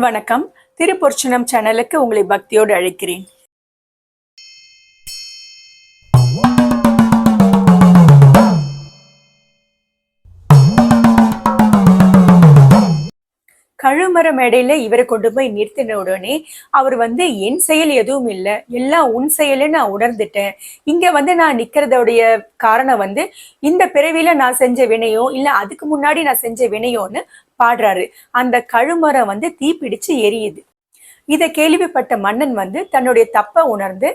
வணக்கம். திருப்பொற்சனம் சேனலுக்கு உங்களை பக்தியோடு அழைக்கிறேன். கழுமர மேடையில இவரை கொண்டு போய் நிறுத்தின உடனே அவர் என் செயல் எதுவும் இல்லை, எல்லாம் உன் செயல்னு நான் உணர்ந்துட்டேன். இங்க நான் நிக்கிறதோடைய காரணம் இந்த பிறவியில நான் செஞ்ச வினையோ இல்ல அதுக்கு முன்னாடி நான் செஞ்ச வினையோன்னு பாடுறாரு. அந்த கழுமரம் தீப்பிடிச்சு எரியுது. இதை கேள்விப்பட்ட மன்னன் தன்னுடைய தப்ப உணர்ந்து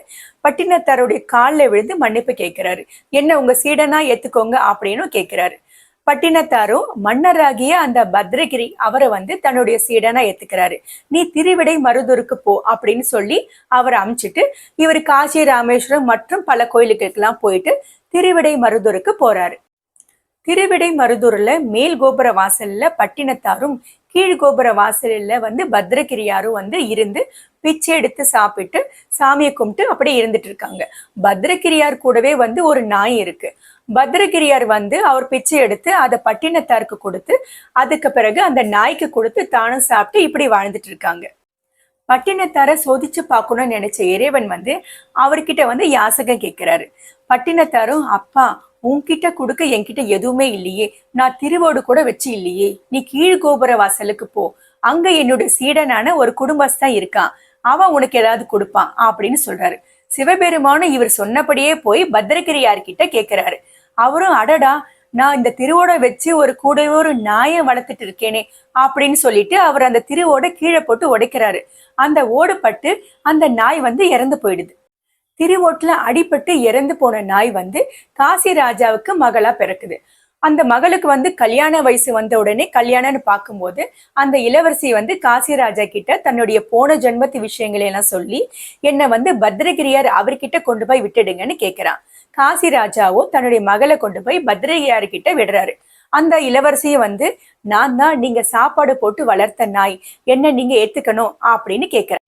பட்டினத்தாருடைய காலில் விழுந்து மன்னிப்பு கேட்கிறாரு. என்ன உங்க சீடனா ஏத்துக்கோங்க அப்படின்னு கேட்கிறாரு. பட்டினத்தாரும் மன்னராகிய அந்த பத்ரகிரி அவரை தன்னுடைய சீடனா ஏத்துக்கிறாரு. நீ திருவிடை மருதூருக்கு போ அப்படின்னு சொல்லி அவரை அனுப்பிச்சிட்டு இவர் காசி, ராமேஸ்வரம் மற்றும் பல கோயிலுக்கெல்லாம் போயிட்டு திருவிடை மருதூருக்கு போறாரு. திருவிடை மருதூர்ல மேல் கோபுர வாசல்ல பட்டினத்தாரும் கீழ் கோபுர வாசல்ல பத்ரகிரியாரும் இருந்து பிச்சை எடுத்து சாப்பிட்டு சாமியை கும்பிட்டு அப்படியே இருந்துட்டு இருக்காங்க. பத்ரகிரியார் கூடவே ஒரு நாய் இருக்கு. பத்ரகிரியார் அவர் பிச்சை எடுத்து அதை பட்டினத்தாருக்கு கொடுத்து அதுக்கு பிறகு அந்த நாய்க்கு கொடுத்து தானும் சாப்பிட்டு இப்படி வாழ்ந்துட்டு இருக்காங்க. பட்டினத்தார சோதிச்சு பார்க்கணும்னு நினைச்ச இறைவன் அவர்கிட்ட யாசகம் கேட்கிறாரு. பட்டினத்தாரும், அப்பா உன்கிட்ட கொடுக்க என்கிட்ட எதுவுமே இல்லையே, நான் திருவோடு கூட வச்சு இல்லையே, நீ கீழ் கோபுர வாசலுக்கு போ, அங்க என்னுடைய சீடனான ஒரு குடும்பஸ்தான் இருக்கான், அவன் உனக்கு ஏதாவது கொடுப்பான் அப்படின்னு சொல்றாரு. சிவபெருமானும் இவர் சொன்னபடியே போய் பத்ரகிரியார்கிட்ட கேட்கிறாரு. அவரும், அடடா, நான் இந்த திருவோட வச்சு கூடவே ஒரு நாயை வளர்த்துட்டு இருக்கேனே அப்படின்னு சொல்லிட்டு அவர் அந்த திருவோட கீழே போட்டு உடைக்கிறாரு. அந்த ஓடு பட்டு அந்த நாய் இறந்து போயிடுது. திருவோட்டுல அடிபட்டு இறந்து போன நாய் காசி ராஜாவுக்கு மகளா பிறக்குது. அந்த மகளுக்கு கல்யாண வயசு வந்த உடனே கல்யாணம்னு பார்க்கும்போது அந்த இளவரசி காசி ராஜா கிட்ட தன்னுடைய போன ஜென்மத்து விஷயங்களை எல்லாம் சொல்லி என்ன பத்ரகிரியார் அவர்கிட்ட கொண்டு போய் விட்டுடுங்கன்னு கேட்கிறான். காசி ராஜாவோ தன்னுடைய மகளை கொண்டு போய் பத்ரகிரியார் கிட்ட விடுறாரு. அந்த இளவரசியும் நான் தான் நீங்க சாப்பாடு போட்டு வளர்த்த நாய், என்ன நீங்க ஏத்துக்கணும் அப்படின்னு கேட்கிறேன்.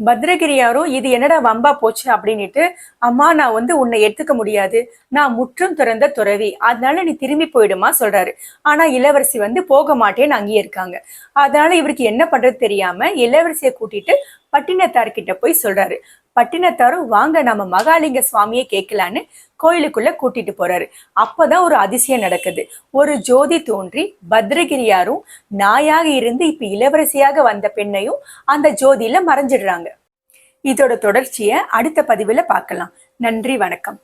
பத்ரகிரியாரும் இது என்னடா வம்பா போச்சு அப்படின்னுட்டு, அம்மா நான் உன்னை எடுத்துக்க முடியாது, நான் முற்றும் துறந்த துறவி, அதனால நீ திரும்பி போயிடுமா சொல்றாரு. ஆனா இளவரசி போக மாட்டேன்னு அங்கேயே இருக்காங்க. அதனால இவருக்கு என்ன பண்றது தெரியாம இளவரசியை கூட்டிட்டு பட்டினத்தார்கிட்ட போய் சொல்றாரு. பட்டினத்தாரும், வாங்க நம்ம மகாலிங்க சுவாமியை கேட்கலான்னு கோயிலுக்குள்ள கூட்டிட்டு போறாரு. அப்பதான் ஒரு அதிசயம் நடக்குது. ஒரு ஜோதி தோன்றி பத்ரகிரியாரும் நாயாக இருந்து இப்ப இளவரசியாக வந்த பெண்ணையும் அந்த ஜோதியில மறைஞ்சிடுறாங்க. இதோட தொடர்ச்சியை அடுத்த பதிவுல பார்க்கலாம். நன்றி, வணக்கம்.